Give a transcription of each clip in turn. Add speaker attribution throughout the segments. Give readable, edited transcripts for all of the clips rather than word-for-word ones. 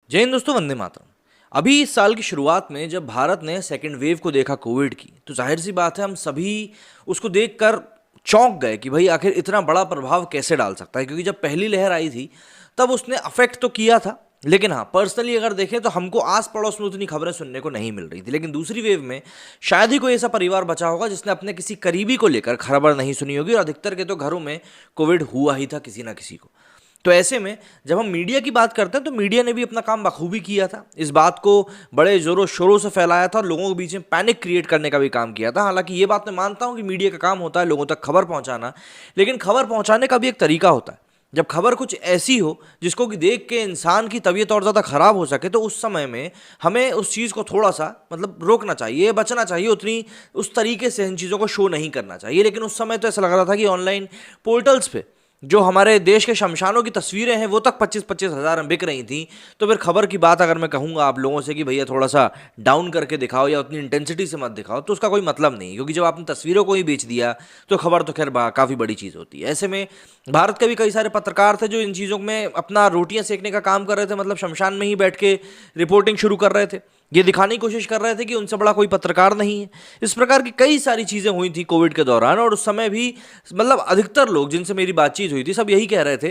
Speaker 1: जय हिंद दोस्तों, वंदे मातरम। अभी इस साल की शुरुआत में जब भारत ने सेकेंड वेव को देखा कोविड की, तो जाहिर सी बात है हम सभी उसको देखकर चौंक गए कि भाई आखिर इतना बड़ा प्रभाव कैसे डाल सकता है। क्योंकि जब पहली लहर आई थी तब उसने अफेक्ट तो किया था, लेकिन हाँ, पर्सनली अगर देखें तो हमको आस पड़ोस में उतनी खबरें सुनने को नहीं मिल रही थी। लेकिन दूसरी वेव में शायद ही कोई ऐसा परिवार बचा होगा जिसने अपने किसी करीबी को लेकर खबर नहीं सुनी होगी, और अधिकतर के तो घरों में कोविड हुआ ही था किसी ना किसी को। तो ऐसे में जब हम मीडिया की बात करते हैं तो मीडिया ने भी अपना काम बखूबी किया था। इस बात को बड़े जोरों शोरों से फैलाया था और लोगों के बीच में पैनिक क्रिएट करने का भी काम किया था। हालांकि ये बात मैं मानता हूं कि मीडिया का काम होता है लोगों तक खबर पहुंचाना, लेकिन खबर पहुंचाने का भी एक तरीका होता है। जब खबर कुछ ऐसी हो जिसको कि देख के इंसान की तबीयत और ज़्यादा खराब हो सके, तो उस समय में हमें उस चीज़ को थोड़ा सा रोकना चाहिए, बचना चाहिए। उतनी उस तरीके से इन चीज़ों को शो नहीं करना चाहिए। लेकिन उस समय तो ऐसा लग रहा था कि ऑनलाइन पोर्टल्स पे जो हमारे देश के शमशानों की तस्वीरें हैं वो तक 25-25 हज़ार में बिक रही थी। तो फिर खबर की बात अगर मैं कहूँगा आप लोगों से कि भैया थोड़ा सा डाउन करके दिखाओ या उतनी इंटेंसिटी से मत दिखाओ, तो उसका कोई मतलब नहीं। क्योंकि जब आपने तस्वीरों को ही बेच दिया तो खबर तो खैर काफ़ी बड़ी चीज़ होती है। ऐसे में भारत के भी कई सारे पत्रकार थे जो इन चीज़ों में अपना रोटियां सेकने का काम कर रहे थे, मतलब शमशान में ही बैठ के रिपोर्टिंग शुरू कर रहे थे। ये दिखाने की कोशिश कर रहे थे कि उनसे बड़ा कोई पत्रकार नहीं है। इस प्रकार की कई सारी चीज़ें हुई थी कोविड के दौरान, और उस समय भी अधिकतर लोग जिनसे मेरी बातचीत हुई थी सब यही कह रहे थे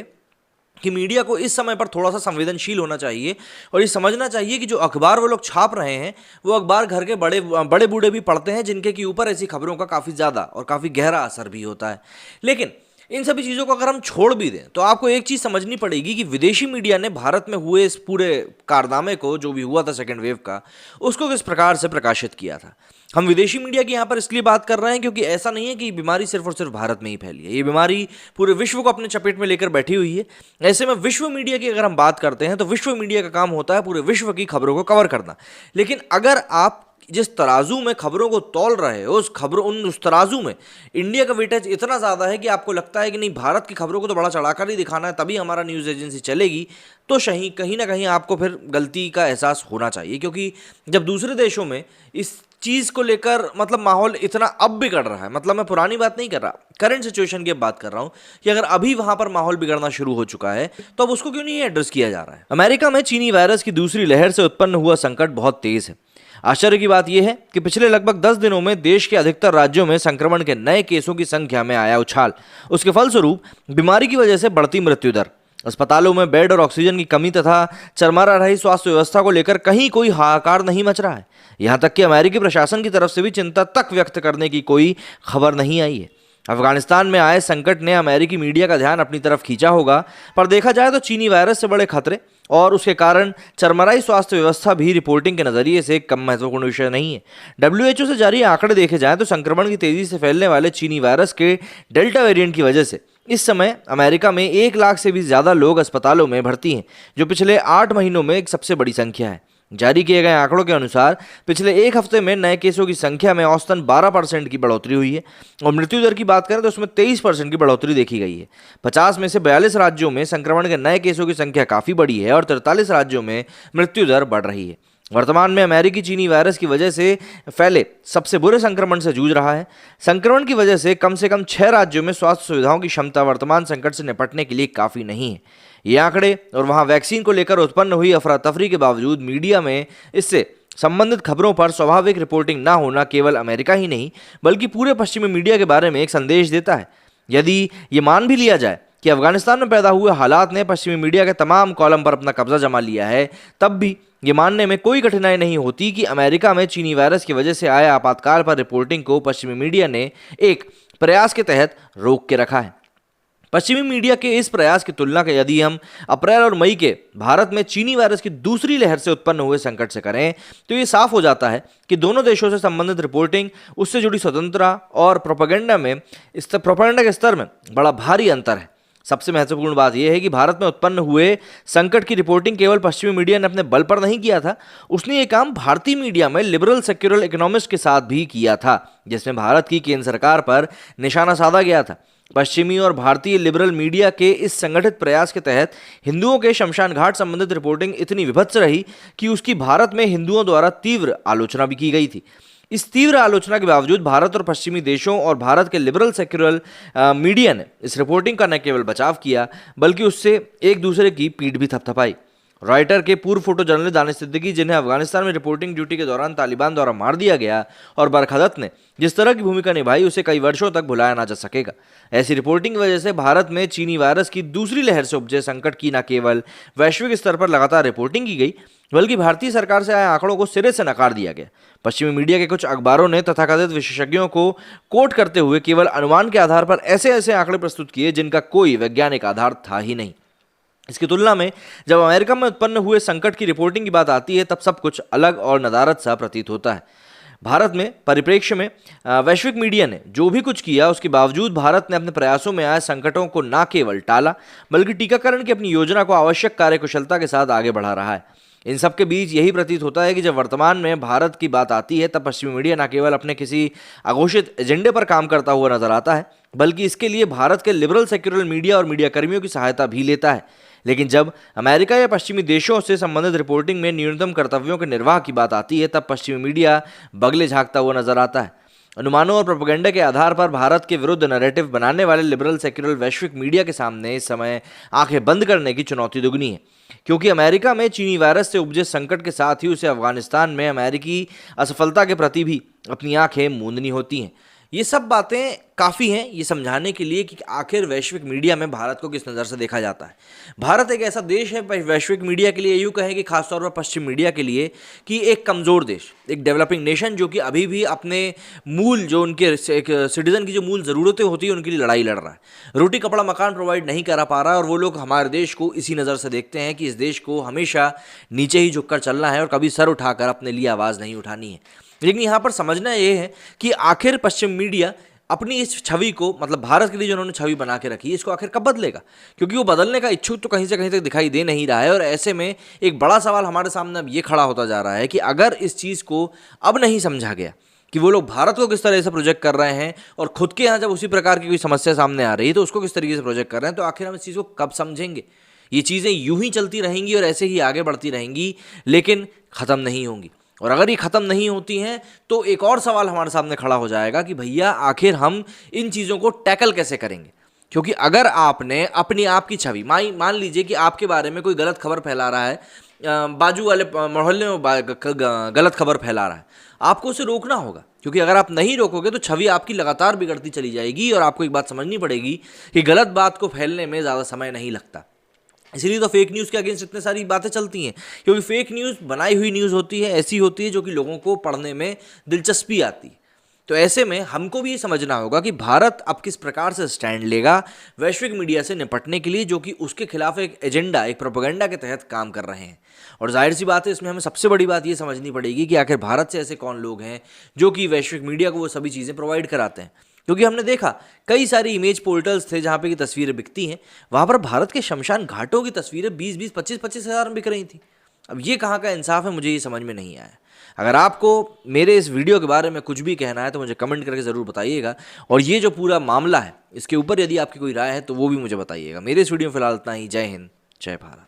Speaker 1: कि मीडिया को इस समय पर थोड़ा सा संवेदनशील होना चाहिए और ये समझना चाहिए कि जो अखबार वो लोग छाप रहे हैं वो अखबार घर के बड़े बड़े बूढ़े भी पढ़ते हैं, जिनके के ऊपर ऐसी खबरों का काफ़ी ज़्यादा और काफ़ी गहरा असर भी होता है। लेकिन इन सभी चीज़ों को अगर हम छोड़ भी दें तो आपको एक चीज़ समझनी पड़ेगी कि विदेशी मीडिया ने भारत में हुए इस पूरे कारनामे को, जो भी हुआ था सेकेंड वेव का, उसको किस प्रकार से प्रकाशित किया था। हम विदेशी मीडिया की यहाँ पर इसलिए बात कर रहे हैं क्योंकि ऐसा नहीं है कि बीमारी सिर्फ और सिर्फ भारत में ही फैली है। ये बीमारी पूरे विश्व को अपने चपेट में लेकर बैठी हुई है। ऐसे में विश्व मीडिया की अगर हम बात करते हैं तो विश्व मीडिया का काम होता है पूरे विश्व की खबरों को कवर करना। लेकिन अगर आप जिस तराजू में खबरों को तौल रहे हो उस तराजू में इंडिया का वेटेज इतना ज़्यादा है कि आपको लगता है कि नहीं, भारत की खबरों को तो बड़ा चढ़ाकर ही दिखाना है तभी हमारा न्यूज़ एजेंसी चलेगी, तो कहीं ना कहीं आपको फिर गलती का एहसास होना चाहिए। क्योंकि जब दूसरे देशों में इस चीज़ को लेकर माहौल इतना अब बिगड़ रहा है, मैं पुरानी बात नहीं कर रहा, करंट सिचुएशन की बात कर रहा हूँ कि अगर अभी वहां पर माहौल बिगड़ना शुरू हो चुका है तो अब उसको क्यों नहीं एड्रेस किया जा रहा है। अमेरिका में चीनी वायरस की दूसरी लहर से उत्पन्न हुआ संकट बहुत तेज है। आश्चर्य की बात यह है कि पिछले लगभग 10 दिनों में देश के अधिकतर राज्यों में संक्रमण के नए केसों की संख्या में आया उछाल। उसके फलस्वरूप बीमारी की वजह से बढ़ती मृत्यु दर, अस्पतालों में बेड और ऑक्सीजन की कमी तथा चरमरा रही स्वास्थ्य व्यवस्था को लेकर कहीं कोई हाहाकार नहीं मच रहा है। यहां तक कि अमेरिकी प्रशासन की तरफ से भी चिंता तक व्यक्त करने की कोई खबर नहीं आई है। अफगानिस्तान में आए संकट ने अमेरिकी मीडिया का ध्यान अपनी तरफ खींचा होगा, पर देखा जाए तो चीनी वायरस से बड़े खतरे और उसके कारण चरमराई स्वास्थ्य व्यवस्था भी रिपोर्टिंग के नजरिए से कम महत्वपूर्ण विषय नहीं है। डब्ल्यूएचओ से जारी आंकड़े देखे जाएं तो संक्रमण की तेजी से फैलने वाले चीनी वायरस के डेल्टा वेरिएंट की वजह से इस समय अमेरिका में 1 लाख से भी ज्यादा लोग अस्पतालों में भर्ती हैं, जो पिछले 8 महीनों में एक सबसे बड़ी संख्या है। जारी किए गए आंकड़ों के अनुसार पिछले एक हफ्ते में नए केसों की संख्या में औसतन 12% की बढ़ोतरी हुई है और मृत्यु दर की बात करें तो उसमें 23% की बढ़ोतरी देखी गई है। 50 में से 42 राज्यों में संक्रमण के नए केसों की संख्या काफ़ी बड़ी है और 43 राज्यों में मृत्यु दर बढ़ रही है। वर्तमान में अमेरिकी चीनी वायरस की वजह से फैले सबसे बुरे संक्रमण से जूझ रहा है। संक्रमण की वजह से कम 6 राज्यों में स्वास्थ्य सुविधाओं की क्षमता वर्तमान संकट से निपटने के लिए काफ़ी नहीं है। ये आंकड़े और वहां वैक्सीन को लेकर उत्पन्न हुई अफरा तफरी के बावजूद मीडिया में इससे संबंधित खबरों पर स्वाभाविक रिपोर्टिंग ना होना केवल अमेरिका ही नहीं बल्कि पूरे पश्चिमी मीडिया के बारे में एक संदेश देता है। यदि ये मान भी लिया जाए कि अफगानिस्तान में पैदा हुए हालात ने पश्चिमी मीडिया के तमाम कॉलम पर अपना कब्जा जमा लिया है, तब भी ये मानने में कोई कठिनाई नहीं होती कि अमेरिका में चीनी वायरस की वजह से आए आपातकाल पर रिपोर्टिंग को पश्चिमी मीडिया ने एक प्रयास के तहत रोक के रखा है। पश्चिमी मीडिया के इस प्रयास की तुलना के यदि हम अप्रैल और मई के भारत में चीनी वायरस की दूसरी लहर से उत्पन्न हुए संकट से करें तो ये साफ हो जाता है कि दोनों देशों से संबंधित रिपोर्टिंग, उससे जुड़ी स्वतंत्रता और प्रोपेगेंडा के स्तर में बड़ा भारी अंतर है। सबसे महत्वपूर्ण बात यह है कि भारत में उत्पन्न हुए संकट की रिपोर्टिंग केवल पश्चिमी मीडिया ने अपने बल पर नहीं किया था, उसने ये काम भारतीय मीडिया में लिबरल सेक्युलर इकोनॉमिस्ट के साथ भी किया था, जिसमें भारत की केंद्र सरकार पर निशाना साधा गया था। पश्चिमी और भारतीय लिबरल मीडिया के इस संगठित प्रयास के तहत हिंदुओं के शमशान घाट संबंधित रिपोर्टिंग इतनी विभत्स रही कि उसकी भारत में हिंदुओं द्वारा तीव्र आलोचना भी की गई थी। इस तीव्र आलोचना के बावजूद भारत और पश्चिमी देशों और भारत के लिबरल सेक्युलर मीडिया ने इस रिपोर्टिंग का न केवल बचाव किया बल्कि उससे एक दूसरे की पीठ भी थपथपाई। रॉयटर के पूर्व फोटो जर्नलिस्ट दानिश सिद्दीकी, जिन्हें अफगानिस्तान में रिपोर्टिंग ड्यूटी के दौरान तालिबान द्वारा मार दिया गया, और बरखदत ने जिस तरह की भूमिका निभाई उसे कई वर्षों तक भुलाया ना जा सकेगा। ऐसी रिपोर्टिंग की वजह से भारत में चीनी वायरस की दूसरी लहर से उपजे संकट की न केवल वैश्विक स्तर पर लगातार रिपोर्टिंग की गई, बल्कि भारतीय सरकार से आए आंकड़ों को सिरे से नकार दिया गया। पश्चिमी मीडिया के कुछ अखबारों ने तथाकथित विशेषज्ञों को कोट करते हुए केवल अनुमान के आधार पर ऐसे ऐसे आंकड़े प्रस्तुत किए जिनका कोई वैज्ञानिक आधार था ही नहीं। इसकी तुलना में जब अमेरिका में उत्पन्न हुए संकट की रिपोर्टिंग की बात आती है, तब सब कुछ अलग और नदारद सा प्रतीत होता है। भारत में परिप्रेक्ष्य में वैश्विक मीडिया ने जो भी कुछ किया, उसके बावजूद भारत ने अपने प्रयासों में आए संकटों को न केवल टाला, बल्कि टीकाकरण की अपनी योजना को आवश्यक कार्यकुशलता के साथ आगे बढ़ा रहा है। इन सब के बीच यही प्रतीत होता है कि जब वर्तमान में भारत की बात आती है, तब पश्चिमी मीडिया न केवल अपने किसी अघोषित एजेंडे पर काम करता हुआ नजर आता है, बल्कि इसके लिए भारत के लिबरल सेक्युलर मीडिया और मीडिया कर्मियों की सहायता भी लेता है। लेकिन जब अमेरिका या पश्चिमी देशों से संबंधित रिपोर्टिंग में न्यूनतम कर्तव्यों के निर्वाह की बात आती है, तब पश्चिमी मीडिया बगले झांकता हुआ नजर आता है। अनुमानों और प्रोपेगेंडा के आधार पर भारत के विरुद्ध नैरेटिव बनाने वाले लिबरल सेक्युलर वैश्विक मीडिया के सामने इस समय आंखें बंद करने की चुनौती दुगनी है, क्योंकि अमेरिका में चीनी वायरस से उपजे संकट के साथ ही उसे अफगानिस्तान में अमेरिकी असफलता के प्रति भी अपनी आंखें मूंदनी होती हैं। ये सब बातें काफ़ी हैं ये समझाने के लिए कि आखिर वैश्विक मीडिया में भारत को किस नज़र से देखा जाता है। भारत एक ऐसा देश है वैश्विक मीडिया के लिए, यूँ कहें कि खासतौर पर पश्चिम मीडिया के लिए, कि एक कमज़ोर देश, एक डेवलपिंग नेशन जो कि अभी भी अपने मूल जो उनके एक सिटीज़न की जो मूल ज़रूरतें होती है उनके लिए लड़ाई लड़ रहा है। रोटी कपड़ा मकान प्रोवाइड नहीं करा पा रहा है, और वो लोग हमारे देश को इसी नज़र से देखते हैं कि इस देश को हमेशा नीचे ही झुककर चलना है और कभी सर उठाकर अपने लिए आवाज़ नहीं उठानी है। लेकिन यहाँ पर समझना ये है कि आखिर पश्चिम मीडिया अपनी इस छवि को, मतलब भारत के लिए जो उन्होंने छवि बना के रखी है, इसको आखिर कब बदलेगा, क्योंकि वो बदलने का इच्छुक तो कहीं से कहीं तक दिखाई दे नहीं रहा है। और ऐसे में एक बड़ा सवाल हमारे सामने अब ये खड़ा होता जा रहा है कि अगर इस चीज़ को अब नहीं समझा गया कि वो लोग भारत को किस तरह से प्रोजेक्ट कर रहे हैं, और खुद के यहाँ जब उसी प्रकार की कोई समस्या सामने आ रही है तो उसको किस तरीके से प्रोजेक्ट कर रहे हैं, तो आखिर हम इस चीज़ को कब समझेंगे। ये चीज़ें यूं ही चलती रहेंगी और ऐसे ही आगे बढ़ती रहेंगी, लेकिन ख़त्म नहीं होंगी। और अगर ये ख़त्म नहीं होती हैं तो एक और सवाल हमारे सामने खड़ा हो जाएगा कि भैया आखिर हम इन चीज़ों को टैकल कैसे करेंगे। क्योंकि अगर आपने अपनी आप की छवि, मान लीजिए कि आपके बारे में कोई गलत खबर फैला रहा है, बाजू वाले मोहल्ले में गलत खबर फैला रहा है, आपको उसे रोकना होगा, क्योंकि अगर आप नहीं रोकोगे तो छवि आपकी लगातार बिगड़ती चली जाएगी। और आपको एक बात समझनी पड़ेगी कि गलत बात को फैलने में ज़्यादा समय नहीं लगता। इसीलिए तो फेक न्यूज़ के अगेंस्ट इतने सारी बातें चलती हैं, क्योंकि फेक न्यूज़ बनाई हुई न्यूज़ होती है, ऐसी होती है जो कि लोगों को पढ़ने में दिलचस्पी आती है। तो ऐसे में हमको भी ये समझना होगा कि भारत अब किस प्रकार से स्टैंड लेगा वैश्विक मीडिया से निपटने के लिए, जो कि उसके खिलाफ एक एजेंडा, एक प्रोपेगेंडा के तहत काम कर रहे हैं। और जाहिर सी बात है, इसमें हमें सबसे बड़ी बात ये समझनी पड़ेगी कि आखिर भारत से ऐसे कौन लोग हैं जो कि वैश्विक मीडिया को वो सभी चीज़ें प्रोवाइड कराते हैं। क्योंकि हमने देखा कई सारी इमेज पोर्टल्स थे जहाँ पे की तस्वीरें बिकती हैं, वहाँ पर भारत के शमशान घाटों की तस्वीरें 20-20, 25-25 हज़ार में बिक रही थी। अब ये कहाँ का इंसाफ है, मुझे ये समझ में नहीं आया। अगर आपको मेरे इस वीडियो के बारे में कुछ भी कहना है तो मुझे कमेंट करके ज़रूर बताइएगा, और ये जो पूरा मामला है इसके ऊपर यदि आपकी कोई राय है तो वो भी मुझे बताइएगा। मेरे इस वीडियो में फिलहाल इतना ही। जय हिंद, जय भारत।